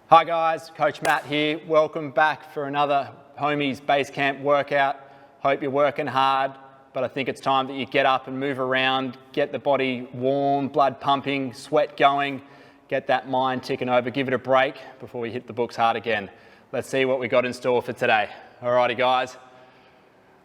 Hi guys, Coach Matt here. Welcome back for another HOMIES Basecamp workout. Hope you're working hard, but I think it's time that you get up and move around, get the body warm, blood pumping, sweat going, get that mind ticking over, give it a break before we hit the books hard again. Let's see what we got in store for today. Alrighty guys,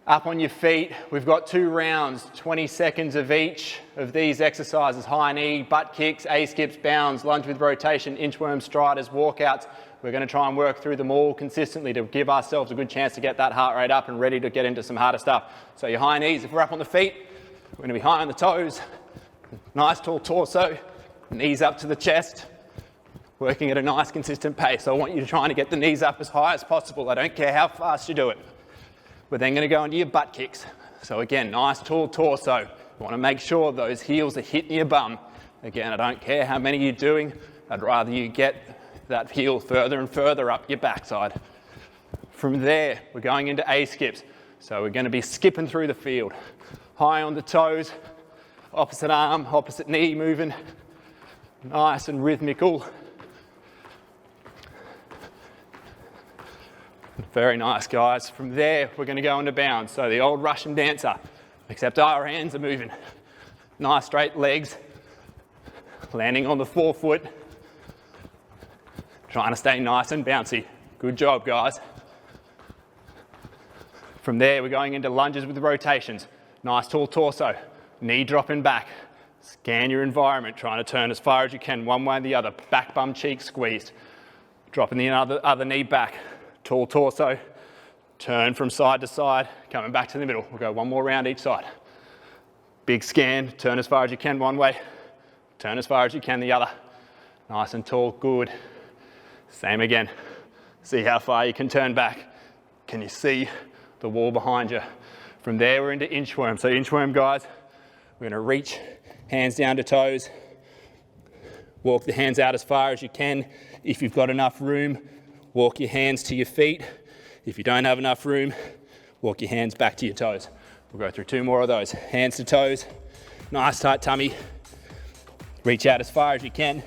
up on your feet. We've got 2 rounds, 20 seconds of each of these exercises: high knee, butt kicks, A-skips, bounds, lunge with rotation, inchworm, striders, walkouts. We're going to try and work through them all consistently to give ourselves a good chance to get that heart rate up and ready to get into some harder stuff. So your high knees, if we're up on the feet, we're going to be high on the toes, nice tall torso, knees up to the chest, working at a nice consistent pace. So I want you to try and get the knees up as high as possible. I don't care how fast you do it. We're then going to go into your butt kicks. So again, nice tall torso. You want to make sure those heels are hitting your bum. Again, I don't care how many you're doing. I'd rather you get that heel further and further up your backside. From there, we're going into A-skips. So we're going to be skipping through the field. High on the toes, opposite arm, opposite knee moving. Nice and rhythmical. Very nice, guys. From there, we're going to go into bounds. So the old Russian dancer, except our hands are moving. Nice straight legs, landing on the forefoot, trying to stay nice and bouncy. Good job, guys. From there, we're going into lunges with rotations. Nice tall torso, knee dropping back. Scan your environment, trying to turn as far as you can, one way or the other. Back bum cheek squeezed. Dropping the other knee back. Tall torso, turn from side to side, coming back to the middle. We'll go one more round each side. Big scan, turn as far as you can one way, turn as far as you can the other. Nice and tall, good. Same again. See how far you can turn back. Can you see the wall behind you? From there, we're into inchworm. So inchworm, guys, we're gonna reach hands down to toes, walk the hands out as far as you can. If you've got enough room, walk your hands to your feet. If you don't have enough room, walk your hands back to your toes. We'll go through 2 more of those. Hands to toes, nice tight tummy. Reach out as far as you can.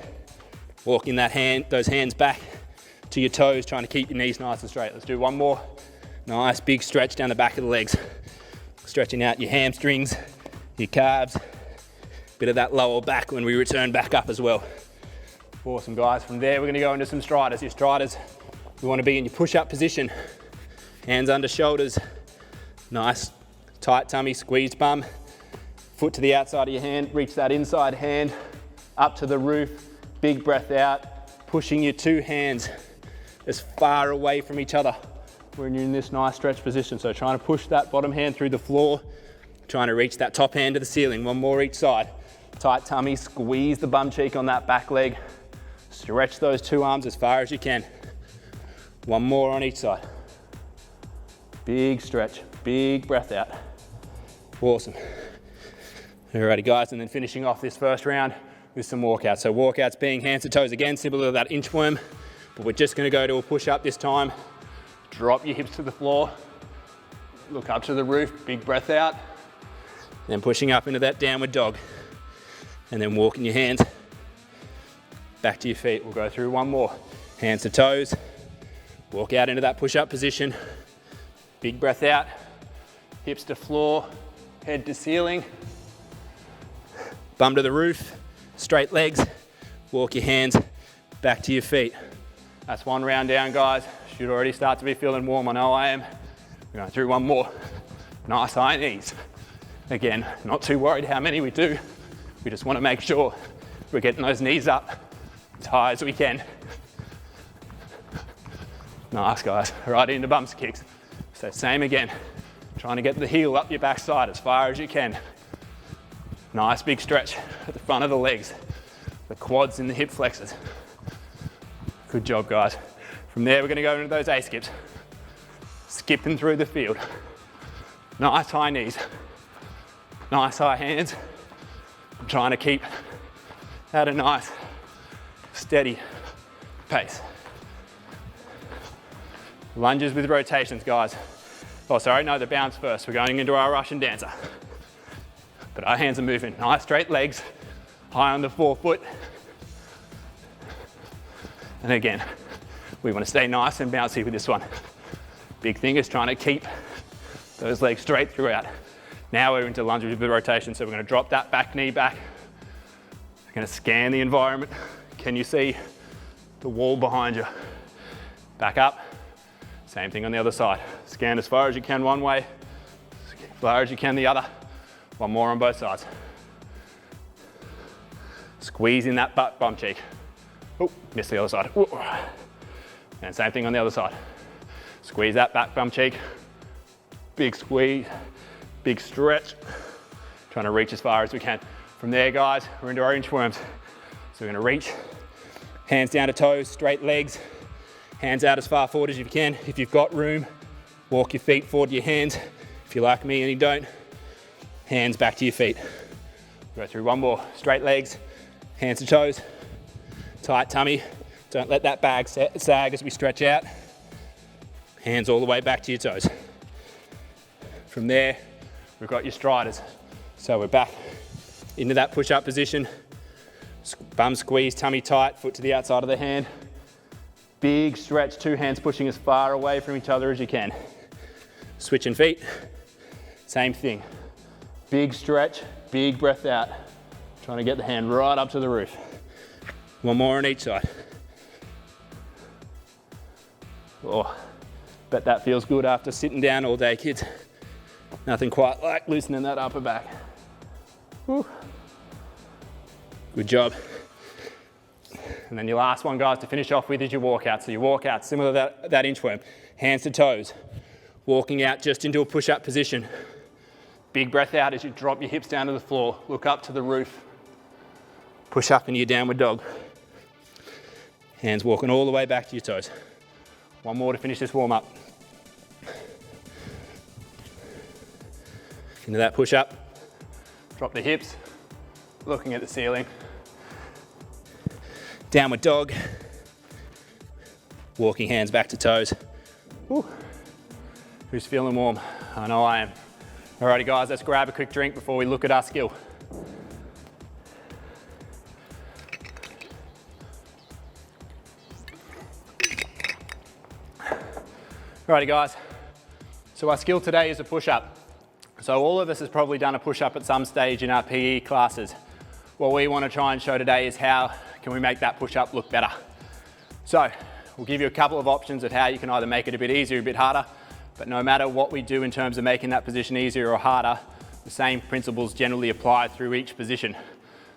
Walking those hands back to your toes, trying to keep your knees nice and straight. Let's do 1 more. Nice big stretch down the back of the legs. Stretching out your hamstrings, your calves. Bit of that lower back when we return back up as well. Awesome, guys. From there, we're gonna go into some striders. Your striders, you want to be in your push-up position. Hands under shoulders. Nice tight tummy, squeezed bum. Foot to the outside of your hand. Reach that inside hand up to the roof. Big breath out. Pushing your 2 hands as far away from each other when you're in this nice stretch position. So trying to push that bottom hand through the floor. Trying to reach that top hand to the ceiling. 1 more each side. Tight tummy, squeeze the bum cheek on that back leg. Stretch those 2 arms as far as you can. 1 more on each side. Big stretch, big breath out. Awesome. Alrighty, guys, and then finishing off this first round with some walkouts. So walkouts being hands to toes again, similar to that inchworm, but we're just gonna go to a push-up this time. Drop your hips to the floor. Look up to the roof, big breath out. Then pushing up into that downward dog. And then walking your hands back to your feet. We'll go through 1 more. Hands to toes. Walk out into that push-up position. Big breath out. Hips to floor, head to ceiling. Bum to the roof, straight legs. Walk your hands back to your feet. That's 1 round down, guys. Should already start to be feeling warm. I know I am. We're going through 1 more. Nice high knees. Again, not too worried how many we do. We just want to make sure we're getting those knees up as high as we can. Nice, guys. Right into bumps kicks. So same again. Trying to get the heel up your backside as far as you can. Nice big stretch at the front of the legs. The quads and the hip flexors. Good job, guys. From there, we're going to go into those A-skips. Skipping through the field. Nice high knees. Nice high hands. I'm trying to keep at a nice, steady pace. Lunges with rotations, guys. Oh, sorry, no, the bounce first. We're going into our Russian dancer. But our hands are moving. Nice straight legs, high on the forefoot. And again, We want to stay nice and bouncy with this one. Big thing is trying to keep those legs straight throughout. Now we're into lunges with the rotation, so we're going to drop that back knee back. We're going to scan the environment. Can you see the wall behind you? Back up. Same thing on the other side. Scan as far as you can one way, as far as you can the other. One more on both sides. Squeeze in that butt bum cheek. Oh, missed the other side. Ooh. And same thing on the other side. Squeeze that back bum cheek. Big squeeze, big stretch. Trying to reach as far as we can. From there, guys, we're into our inchworms. So we're gonna reach, hands down to toes, straight legs, hands out as far forward as you can. If you've got room, walk your feet forward to your hands. If you're like me and you don't, hands back to your feet. Go through one more. Straight legs, hands to toes, tight tummy. Don't let that bag sag as we stretch out. Hands all the way back to your toes. From there, we've got your striders. So we're back into that push-up position. Bum squeeze, tummy tight, foot to the outside of the hand. Big stretch, two hands pushing as far away from each other as you can. Switching feet, same thing. Big stretch, big breath out. Trying to get the hand right up to the roof. One more on each side. Oh, bet that feels good after sitting down all day, kids. Nothing quite like loosening that upper back. Whew. Good job. And then your last one, guys, to finish off with is your walkout. So your walkout, similar to that inchworm. Hands to toes. Walking out just into a push-up position. Big breath out as you drop your hips down to the floor. Look up to the roof. Push up into your downward dog. Hands walking all the way back to your toes. One more to finish this warm up. Into that push up. Drop the hips, looking at the ceiling. Downward dog. Walking hands back to toes. Woo. Who's feeling warm? I know I am. Alrighty guys, let's grab a quick drink before we look at our skill. Alrighty guys, so our skill today is a push-up. So all of us has probably done a push-up at some stage in our PE classes. What we want to try and show today is how can we make that push-up look better. So we'll give you a couple of options of how you can either make it a bit easier or a bit harder, but no matter what we do in terms of making that position easier or harder, the same principles generally apply through each position.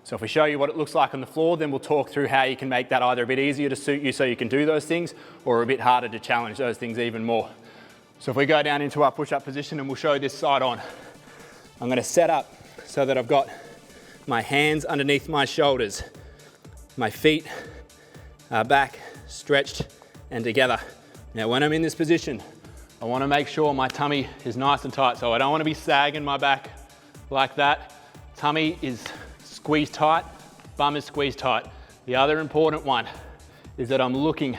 So if we show you what it looks like on the floor, then we'll talk through how you can make that either a bit easier to suit you so you can do those things, or a bit harder to challenge those things even more. So if we go down into our push-up position, and we'll show this side on, I'm gonna set up so that I've got my hands underneath my shoulders. My feet are back, stretched, and together. Now when I'm in this position, I wanna make sure my tummy is nice and tight, so I don't wanna be sagging my back like that. Tummy is squeezed tight, bum is squeezed tight. The other important one is that I'm looking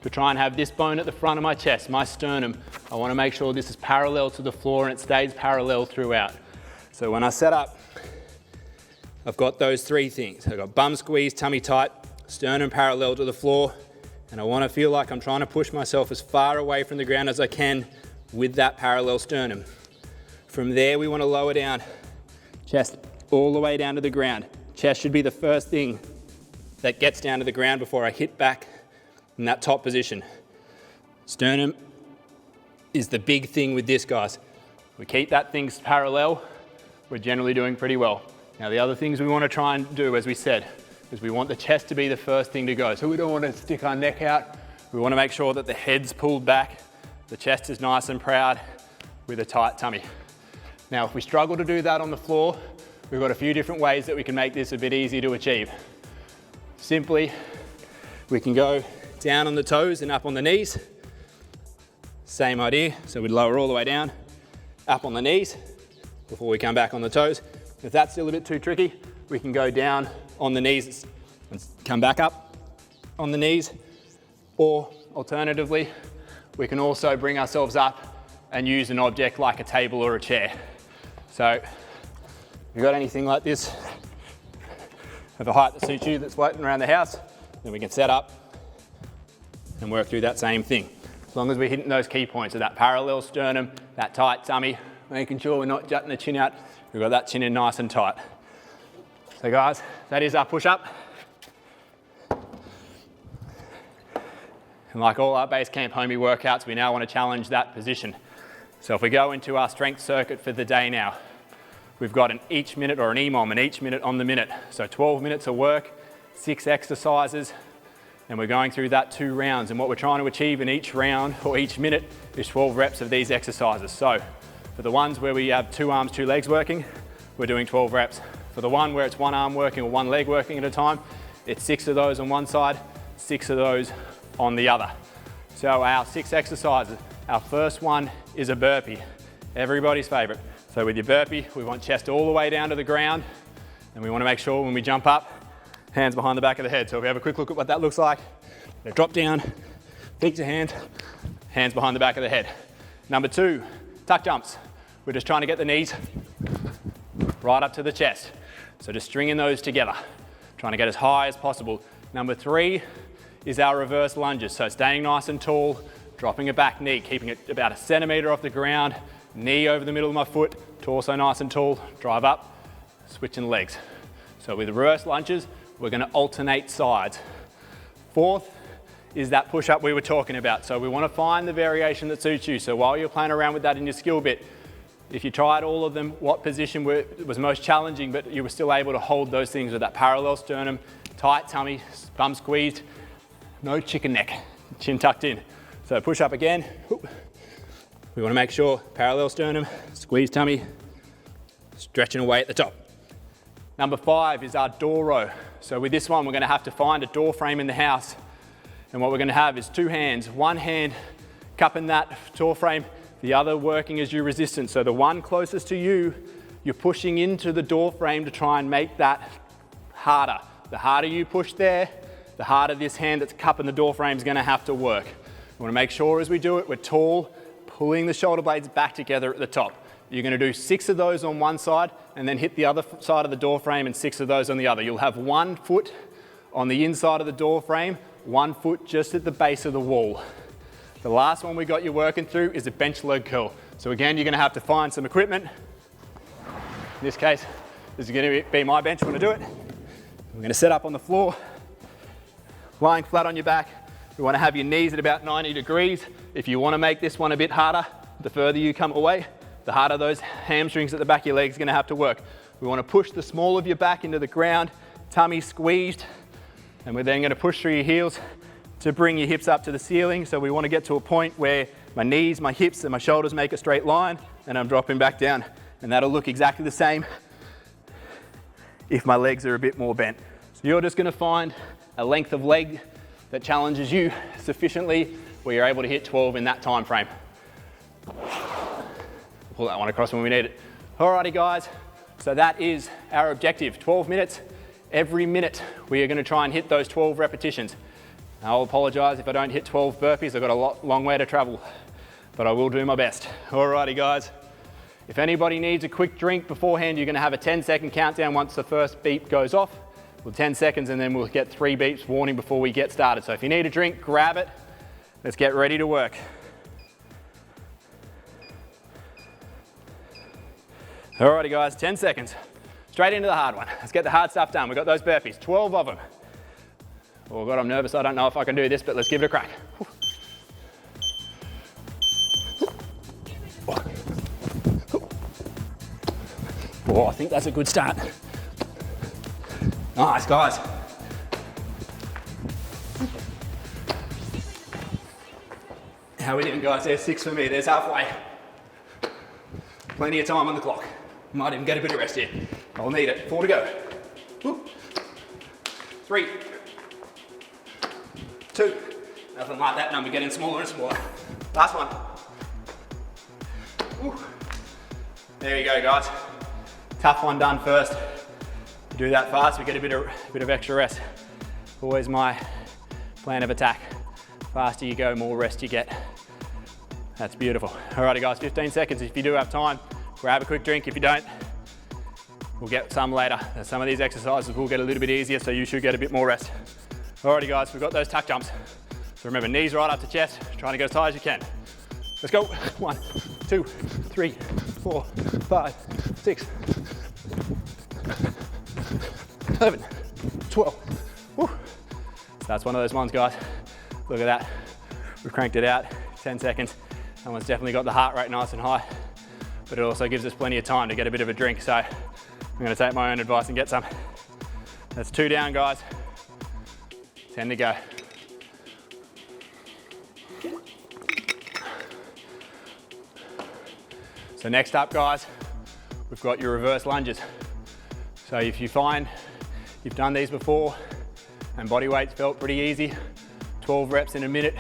to try and have this bone at the front of my chest, my sternum. I want to make sure this is parallel to the floor and it stays parallel throughout. So when I set up, I've got those three things. I've got bum squeeze, tummy tight, sternum parallel to the floor, and I want to feel like I'm trying to push myself as far away from the ground as I can with that parallel sternum. From there, we want to lower down, chest all the way down to the ground. Chest should be the first thing that gets down to the ground before I hit back in that top position. Sternum is the big thing with this, guys. We keep that thing parallel, we're generally doing pretty well. Now the other things we want to try and do, as we said, is we want the chest to be the first thing to go. So we don't want to stick our neck out. We want to make sure that the head's pulled back, the chest is nice and proud with a tight tummy. Now if we struggle to do that on the floor, we've got a few different ways that we can make this a bit easier to achieve. Simply, we can go down on the toes and up on the knees. Same idea, so we'd lower all the way down, up on the knees before we come back on the toes. If that's still a bit too tricky, we can go down on the knees and come back up on the knees, or alternatively, we can also bring ourselves up and use an object like a table or a chair. So if you've got anything like this of a height that suits you that's floating around the house, then we can set up and work through that same thing. As long as we're hitting those key points of that parallel sternum, that tight tummy, making sure we're not jutting the chin out, we've got that chin in nice and tight. So guys, that is our push-up. And like all our Basecamp homie workouts, we now want to challenge that position. So if we go into our strength circuit for the day now, we've got an each minute or an EMOM, an each minute on the minute. So 12 minutes of work, 6 exercises, and we're going through that 2 rounds. And what we're trying to achieve in each round or each minute is 12 reps of these exercises. So for the ones where we have 2 arms, 2 legs working, we're doing 12 reps. For the one where it's 1 arm working or 1 leg working at a time, it's 6 of those on one side, 6 of those on the other. So our 6 exercises, our first one is a burpee, everybody's favorite. So with your burpee, we want chest all the way down to the ground, and we want to make sure when we jump up, hands behind the back of the head. So if we have a quick look at what that looks like, drop down, feet to hand, hands behind the back of the head. Number 2, tuck jumps. We're just trying to get the knees right up to the chest. So just stringing those together, trying to get as high as possible. Number 3 is our reverse lunges. So staying nice and tall, dropping a back knee, keeping it about 1 centimeter off the ground, knee over the middle of my foot, torso nice and tall, drive up, switching legs. So with reverse lunges, we're going to alternate sides. 4th is that push-up we were talking about. So we want to find the variation that suits you. So while you're playing around with that in your skill bit, if you tried all of them, what position was most challenging, but you were still able to hold those things with that parallel sternum, tight tummy, bum squeezed, no chicken neck, chin tucked in. So push up again. We want to make sure parallel sternum, squeeze tummy, stretching away at the top. Number 5 is our door row. So with this one, we're going to have to find a door frame in the house. And what we're going to have is 2 hands, one hand cupping that door frame, the other working as your resistance. So the one closest to you, you're pushing into the door frame to try and make that harder. The harder you push there, the harder this hand that's cupping the door frame is going to have to work. We want to make sure as we do it, we're tall, pulling the shoulder blades back together at the top. You're going to do 6 of those on one side and then hit the other side of the door frame and 6 of those on the other. You'll have 1 foot on the inside of the door frame, 1 foot just at the base of the wall. The last one we got you working through is a bench leg curl. So again, you're going to have to find some equipment. In this case, this is going to be my bench when I do it. I'm going to set up on the floor, lying flat on your back. You want to have your knees at about 90 degrees. If you want to make this one a bit harder, the further you come away, the harder those hamstrings at the back of your legs are going to have to work. We want to push the small of your back into the ground, tummy squeezed, and we're then going to push through your heels to bring your hips up to the ceiling. So we want to get to a point where my knees, my hips, and my shoulders make a straight line, and I'm dropping back down. And that'll look exactly the same if my legs are a bit more bent. So you're just going to find a length of leg that challenges you sufficiently where you're able to hit 12 in that time frame. Pull that one across when we need it. Alrighty guys, so that is our objective, 12 minutes. Every minute we are going to try and hit those 12 repetitions. Now, I'll apologise if I don't hit 12 burpees, I've got a long way to travel, but I will do my best. Alrighty guys, if anybody needs a quick drink beforehand, you're going to have a 10-second countdown once the first beep goes off. Well, 10 seconds and then we'll get 3 beeps warning before we get started. So if you need a drink, grab it. Let's get ready to work. Alrighty guys, 10 seconds. Straight into the hard one. Let's get the hard stuff done. We've got those burpees, 12 of them. Oh God, I'm nervous. I don't know if I can do this, but let's give it a crack. Oh, I think that's a good start. Nice, guys. How are we doing, guys? There's 6 for me. There's halfway. Plenty of time on the clock. Might even get a bit of rest here. I'll need it. 4 to go. 3, 2. Nothing like that number getting smaller and smaller. Last one. There you go, guys. Tough one done first. Do that fast, we get a bit of extra rest. Always my plan of attack. Faster you go, more rest you get. That's beautiful. Alrighty guys, 15 seconds. If you do have time, grab a quick drink. If you don't, we'll get some later. Some of these exercises will get a little bit easier, so you should get a bit more rest. Alrighty guys, we've got those tuck jumps. So remember, knees right up to chest, trying to go as high as you can. Let's go. 1, 2, 3, 4, 5, 6, 11, 12. Woo. So that's one of those ones, guys. Look at that. We've cranked it out, 10 seconds. That one's definitely got the heart rate nice and high, but it also gives us plenty of time to get a bit of a drink. So I'm gonna take my own advice and get some. That's 2 down, guys. 10 to go. So next up, guys, we've got your reverse lunges. So if you find you've done these before and body weight's felt pretty easy, 12 reps in a minute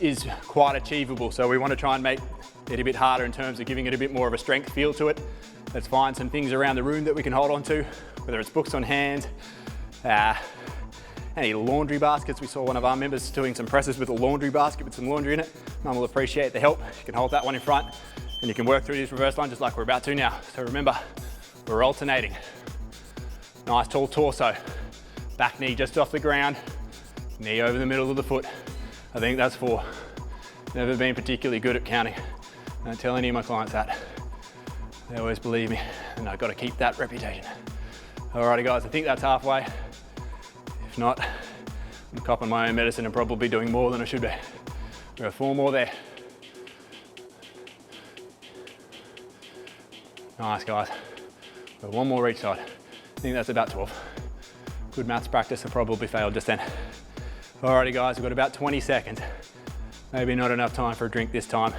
is quite achievable. So we want to try and make it a bit harder in terms of giving it a bit more of a strength feel to it. Let's find some things around the room that we can hold on to, whether it's books on hand, any laundry baskets. We saw one of our members doing some presses with a laundry basket with some laundry in it. Mum will appreciate the help. You can hold that one in front and you can work through these reverse lunges like we're about to now. So remember, we're alternating. Nice tall torso, back knee just off the ground, knee over the middle of the foot. I think that's 4. Never been particularly good at counting. Don't tell any of my clients that. They always believe me, and I've got to keep that reputation. Alrighty guys, I think that's halfway. If not, I'm copping my own medicine and probably doing more than I should be. There are 4 more there. Nice guys. Got 1 more each side. I think that's about 12. Good maths practice, I probably failed just then. Alrighty guys, we've got about 20 seconds. Maybe not enough time for a drink this time,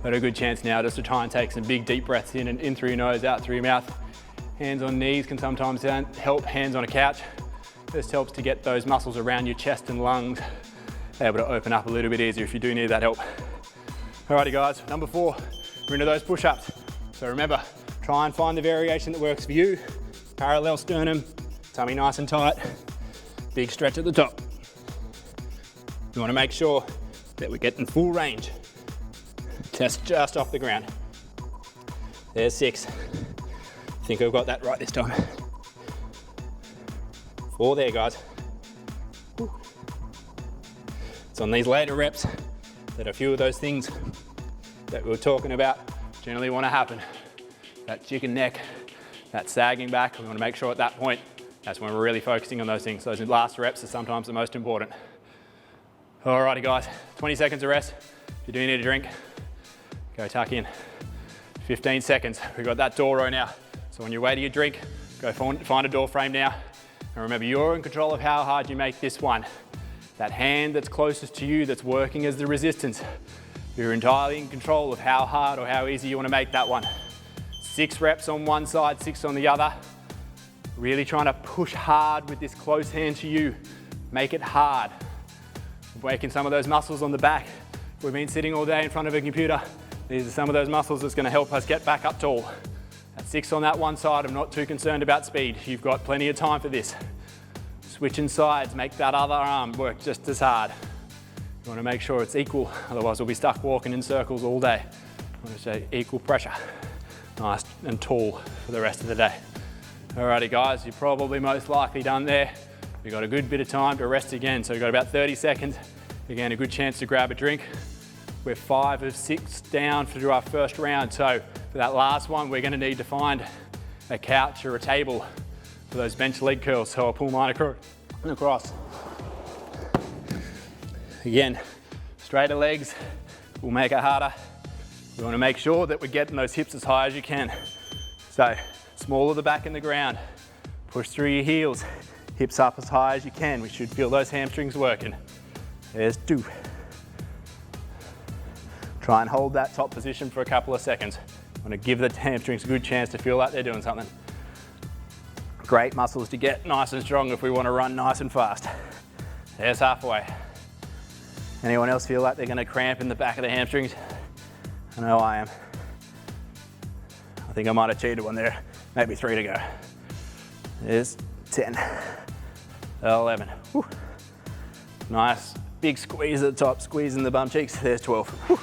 but a good chance now just to try and take some big deep breaths in through your nose, out through your mouth. Hands on knees can sometimes help, hands on a couch. This helps to get those muscles around your chest and lungs able to open up a little bit easier if you do need that help. Alrighty guys, number 4, we're into those push-ups. So remember, try and find the variation that works for you. Parallel sternum, tummy nice and tight, big stretch at the top. You want to make sure that we're getting full range. Test just off the ground. There's 6. I think I've got that right this time. 4 there, guys. Woo. It's on these later reps that a few of those things that we were talking about generally want to happen. That chicken neck, that sagging back, we want to make sure at that point, that's when we're really focusing on those things. Those last reps are sometimes the most important. Alrighty guys, 20 seconds of rest. If you do need a drink, go tuck in. 15 seconds, we've got that door row now. So on your way to your drink, go find a door frame now. And remember, you're in control of how hard you make this one. That hand that's closest to you that's working as the resistance, you're entirely in control of how hard or how easy you want to make that one. 6 reps on one side, 6 on the other. Really trying to push hard with this close hand to you. Make it hard. Waking some of those muscles on the back. We've been sitting all day in front of a computer. These are some of those muscles that's going to help us get back up tall. At 6 on that one side, I'm not too concerned about speed. You've got plenty of time for this. Switching sides, make that other arm work just as hard. You want to make sure it's equal, otherwise we'll be stuck walking in circles all day. You want to say equal pressure. Nice and tall for the rest of the day. Alrighty guys, you're probably most likely done there. We've got a good bit of time to rest again, so we've got about 30 seconds. Again, a good chance to grab a drink. We're 5 of 6 down through our first round, so for that last one, we're gonna need to find a couch or a table for those bench leg curls, so I'll pull mine across. Again, straighter legs will make it harder. We wanna make sure that we're getting those hips as high as you can. So, smaller the back in the ground, push through your heels, hips up as high as you can. We should feel those hamstrings working. There's 2. Try and hold that top position for a couple of seconds. Want to give the hamstrings a good chance to feel like they're doing something. Great muscles to get nice and strong if we want to run nice and fast. There's halfway. Anyone else feel like they're going to cramp in the back of the hamstrings? I know I am. I think I might have cheated one there. Maybe 3 to go. There's 10. 11. Whew. Nice big squeeze at the top, squeezing the bum cheeks. There's 12. Whew.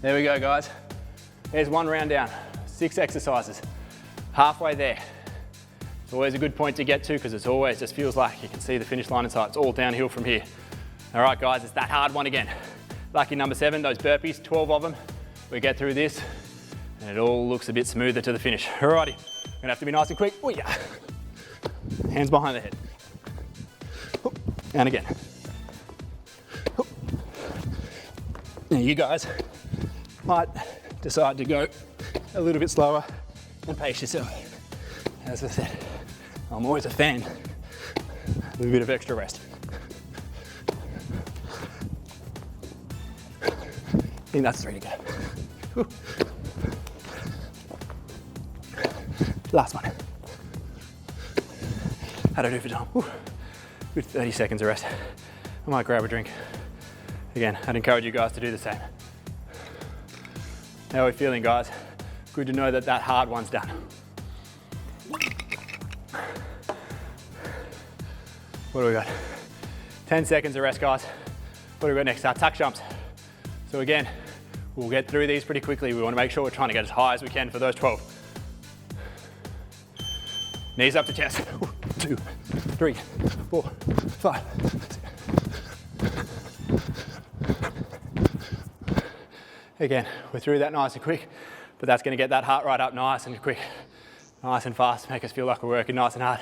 There we go, guys. There's 1 round down, 6 exercises. Halfway there. It's always a good point to get to because it's always just feels like you can see the finish line in sight. It's all downhill from here. All right, guys, it's that hard one again. Lucky number 7, those burpees, 12 of them. We get through this, and it all looks a bit smoother to the finish. Alrighty, gonna have to be nice and quick. Oh yeah. Hands behind the head. And again. Now you guys might decide to go a little bit slower and pace yourself. As I said, I'm always a fan of a bit of extra rest. I think that's 3 to go. Whew. Last one. How'd I do for time? Whew. Good 30 seconds of rest. I might grab a drink. Again, I'd encourage you guys to do the same. How are we feeling, guys? Good to know that that hard one's done. What do we got? 10 seconds of rest, guys. What do we got next? Our tuck jumps. So again, we'll get through these pretty quickly. We want to make sure we're trying to get as high as we can for those 12. Knees up to chest. 2, 3, 4, 5. Again, we're through that nice and quick, but that's going to get that heart rate up nice and quick, nice and fast, make us feel like we're working nice and hard.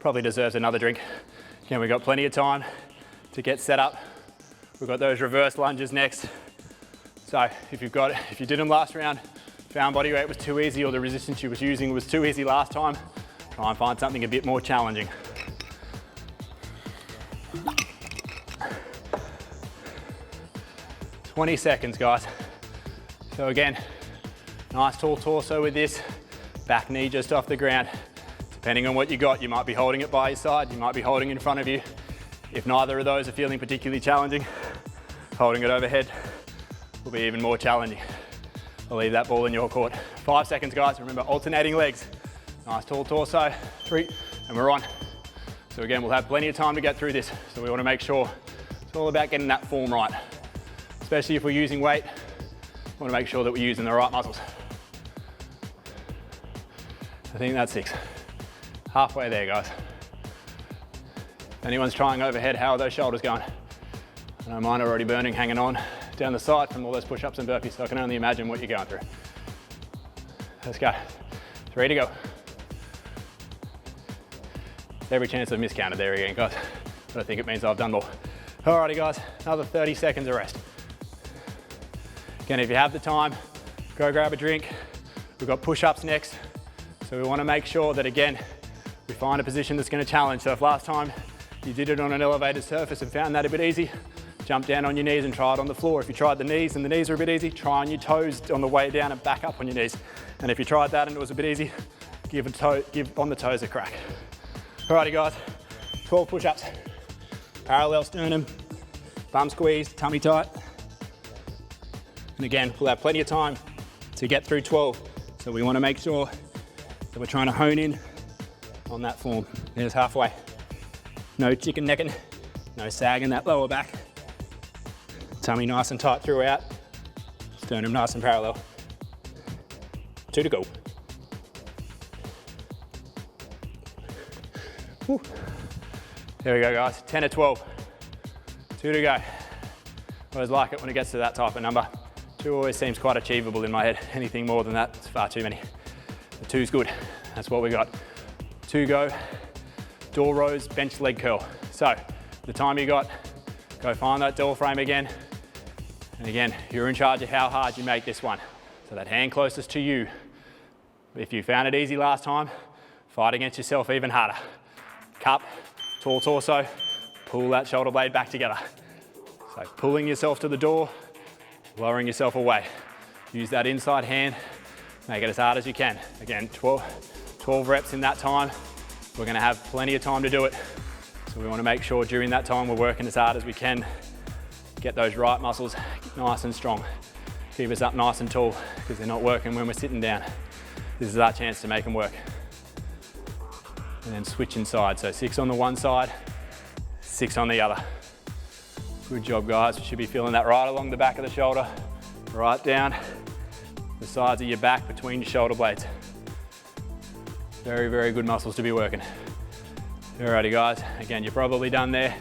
Probably deserves another drink. Again, we've got plenty of time to get set up. We've got those reverse lunges next. So if you did them last round, found body weight was too easy or the resistance you was using was too easy last time, try and find something a bit more challenging. "20 seconds, guys. So again, nice tall torso with this, back knee just off the ground. Depending on what you got, you might be holding it by your side, you might be holding it in front of you. If neither of those are feeling particularly challenging, holding it overhead will be even more challenging. I'll leave that ball in your court. 5 seconds, guys. Remember, alternating legs. Nice tall torso, 3, and we're on. So again, we'll have plenty of time to get through this. So we want to make sure it's all about getting that form right. Especially if we're using weight, we want to make sure that we're using the right muscles. I think that's 6. Halfway there, guys. If anyone's trying overhead, how are those shoulders going? I know mine are already burning, hanging on down the side from all those push-ups and burpees, so I can only imagine what you're going through. Let's go. 3 to go. Every chance I've miscounted there again, guys, but I think it means I've done more. Alrighty, guys, another 30 seconds of rest. Again, if you have the time, go grab a drink. We've got push-ups next, so we want to make sure that, again, we find a position that's going to challenge. So if last time you did it on an elevated surface and found that a bit easy, jump down on your knees and try it on the floor. If you tried the knees and the knees are a bit easy, try on your toes on the way down and back up on your knees. And if you tried that and it was a bit easy, give on the toes a crack. Alrighty, guys, 12 push-ups. Parallel sternum, bum squeeze, tummy tight. And again, we'll have plenty of time to get through 12. So we want to make sure that we're trying to hone in on that form. There's halfway. No chicken necking, no sag in that lower back. Tummy nice and tight throughout. Sternum nice and parallel. 2 to go. Whew. There we go, guys. 10 to 12. 2 to go. I always like it when it gets to that type of number. 2 always seems quite achievable in my head. Anything more than that, it's far too many. The 2's good. That's what we got. 2 go. Door rows, bench leg curl. So the time you got, go find that door frame again. And again, you're in charge of how hard you make this one. So that hand closest to you. If you found it easy last time, fight against yourself even harder. Cup, tall torso, pull that shoulder blade back together. So pulling yourself to the door, lowering yourself away. Use that inside hand, make it as hard as you can. Again, 12 reps in that time. We're gonna have plenty of time to do it. So we wanna make sure during that time we're working as hard as we can. Get those right muscles nice and strong. Keep us up nice and tall because they're not working when we're sitting down. This is our chance to make them work. And then switch inside. So 6 on the one side, 6 on the other. Good job, guys. You should be feeling that right along the back of the shoulder, right down the sides of your back between your shoulder blades. Very, very good muscles to be working. Alrighty, guys. Again, you're probably done there.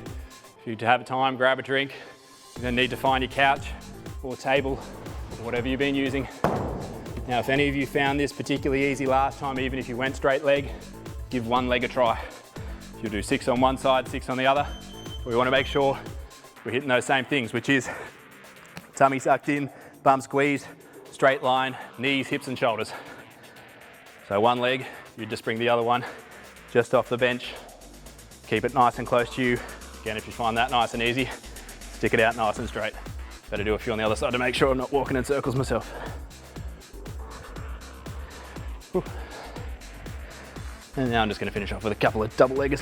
If you have time, grab a drink. You're gonna need to find your couch or table, or whatever you've been using. Now, if any of you found this particularly easy last time, even if you went straight leg, give one leg a try. You'll do 6 on one side, 6 on the other. We wanna make sure we're hitting those same things, which is tummy sucked in, bum squeezed, straight line, knees, hips and shoulders. So one leg, you just bring the other one just off the bench. Keep it nice and close to you. Again, if you find that nice and easy, stick it out nice and straight. Better do a few on the other side to make sure I'm not walking in circles myself. Whew. And now I'm just gonna finish off with a couple of double leggers.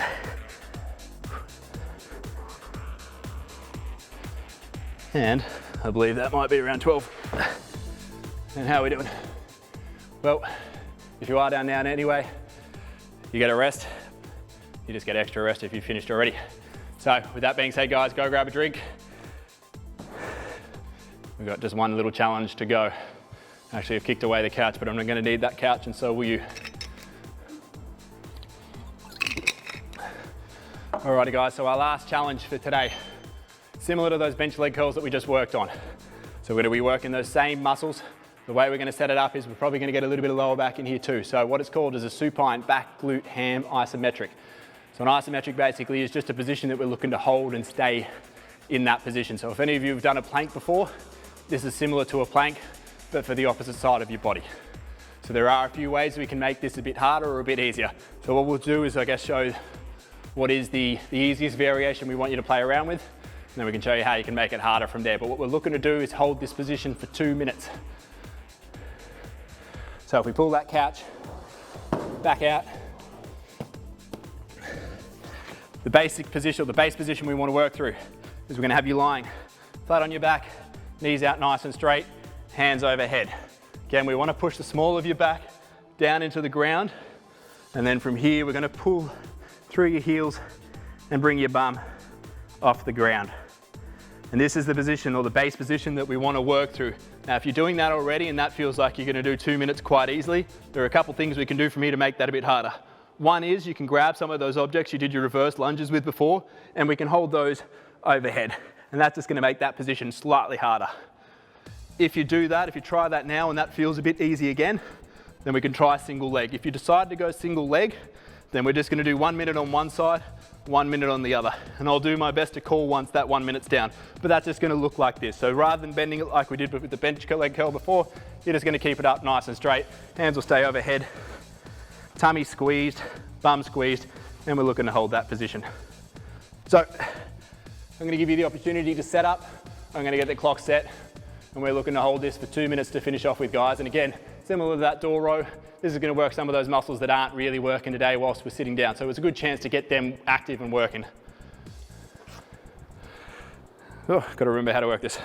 And I believe that might be around 12. And how are we doing? Well, if you are down now anyway, you get a rest. You just get extra rest if you've finished already. So with that being said, guys, go grab a drink. We've got just one little challenge to go. Actually, I've kicked away the couch, but I'm not gonna need that couch, and so will you. Alrighty guys, so our last challenge for today, similar to those bench leg curls that we just worked on. So we're gonna be working those same muscles. The way we're gonna set it up is we're probably gonna get a little bit of lower back in here too. So what it's called is a supine back glute ham isometric. So an isometric basically is just a position that we're looking to hold and stay in that position. So if any of you have done a plank before, this is similar to a plank, but for the opposite side of your body. So there are a few ways we can make this a bit harder or a bit easier. So what we'll do is, I guess, show what is the easiest variation we want you to play around with, and then we can show you how you can make it harder from there. But what we're looking to do is hold this position for 2 minutes. So if we pull that couch back out, the basic position, or the base position we want to work through is we're going to have you lying flat on your back, knees out nice and straight, hands overhead. Again, we want to push the small of your back down into the ground, and then from here we're going to pull through your heels and bring your bum off the ground. And this is the position, or the base position, that we want to work through. Now, if you're doing that already and that feels like you're going to do 2 minutes quite easily, there are a couple things we can do from here to make that a bit harder. One is you can grab some of those objects you did your reverse lunges with before, and we can hold those overhead. And that's just going to make that position slightly harder. If you do that, if you try that now and that feels a bit easy again, then we can try single leg. If you decide to go single leg, then we're just going to do 1 minute on one side, 1 minute on the other. And I'll do my best to call once that 1 minute's down. But that's just going to look like this. So rather than bending it like we did with the bench leg curl before, you're just going to keep it up nice and straight. Hands will stay overhead, tummy squeezed, bum squeezed, and we're looking to hold that position. So I'm going to give you the opportunity to set up. I'm going to get the clock set, and we're looking to hold this for 2 minutes to finish off with, guys. And again, similar to that door row, this is going to work some of those muscles that aren't really working today whilst we're sitting down. So it's a good chance to get them active and working. Oh, got to remember how to work this.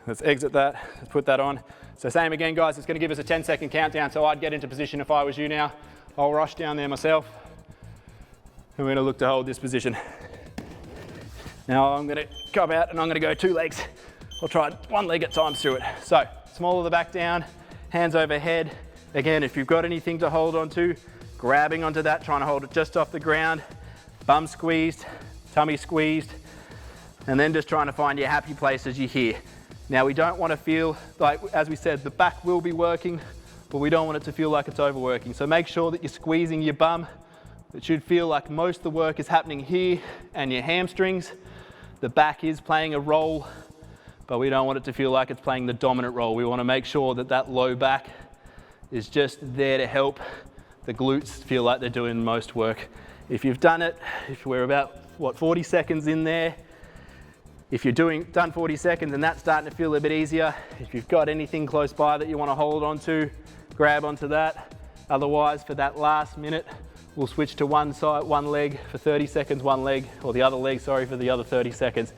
Let's exit that, let's put that on. So same again, guys, it's going to give us a 10-second countdown. So I'd get into position if I was you now. I'll rush down there myself. And we're going to look to hold this position. Now I'm going to come out and I'm going to go 2 legs. I'll try 1 leg at times through it. So small of the back down, hands overhead. Again, if you've got anything to hold on to, grabbing onto that, trying to hold it just off the ground, bum squeezed, tummy squeezed, and then just trying to find your happy place as you're here. Now we don't want to feel like, as we said, the back will be working, but we don't want it to feel like it's overworking. So make sure that you're squeezing your bum. It should feel like most of the work is happening here and your hamstrings. The back is playing a role, but we don't want it to feel like it's playing the dominant role. We want to make sure that that low back is just there to help the glutes feel like they're doing most work. If you've done it, if we're about, 40 seconds in there, if you're done 40 seconds and that's starting to feel a bit easier, if you've got anything close by that you want to hold on to, grab onto that. Otherwise, for that last minute, we'll switch to one side, one leg for 30 seconds, one leg, or the other leg, sorry, for the other 30 seconds.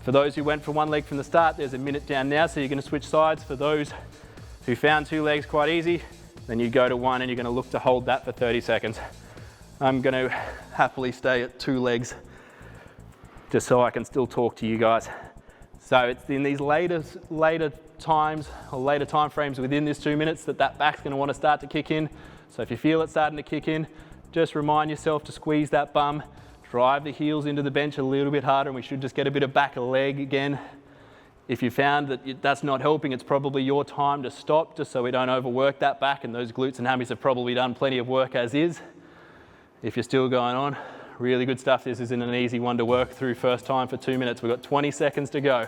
For those who went for 1 leg from the start, there's a minute down now, so you're going to switch sides. For those who found 2 legs quite easy, then you go to 1 and you're going to look to hold that for 30 seconds. I'm going to happily stay at 2 legs just so I can still talk to you guys. So it's in these later times or later time frames within this 2 minutes that back's going to want to start to kick in. So if you feel it starting to kick in, just remind yourself to squeeze that bum, Drive the heels into the bench a little bit harder, and we should just get a bit of back leg again. If you found that that's not helping, it's probably your time to stop, just so we don't overwork that back, and those glutes and hammies have probably done plenty of work as is. If you're still going on, really good stuff. This isn't an easy one to work through first time for 2 minutes. We've got 20 seconds to go.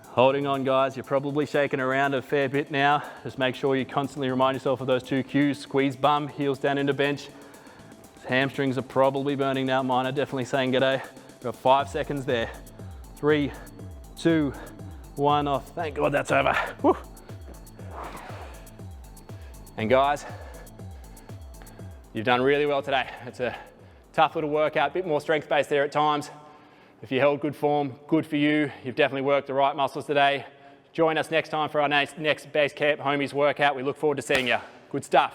Holding on, guys. You're probably shaking around a fair bit now. Just make sure you constantly remind yourself of those 2 cues. Squeeze bum, heels down into bench. Hamstrings are probably burning now. Mine are definitely saying g'day. We've got 5 seconds there. 3, 2, 1 off. Thank God that's over. Woo. And guys, you've done really well today. It's a tough little workout, a bit more strength based there at times. If you held good form, good for you. You've definitely worked the right muscles today. Join us next time for our next Basecamp Homies workout. We look forward to seeing you. Good stuff.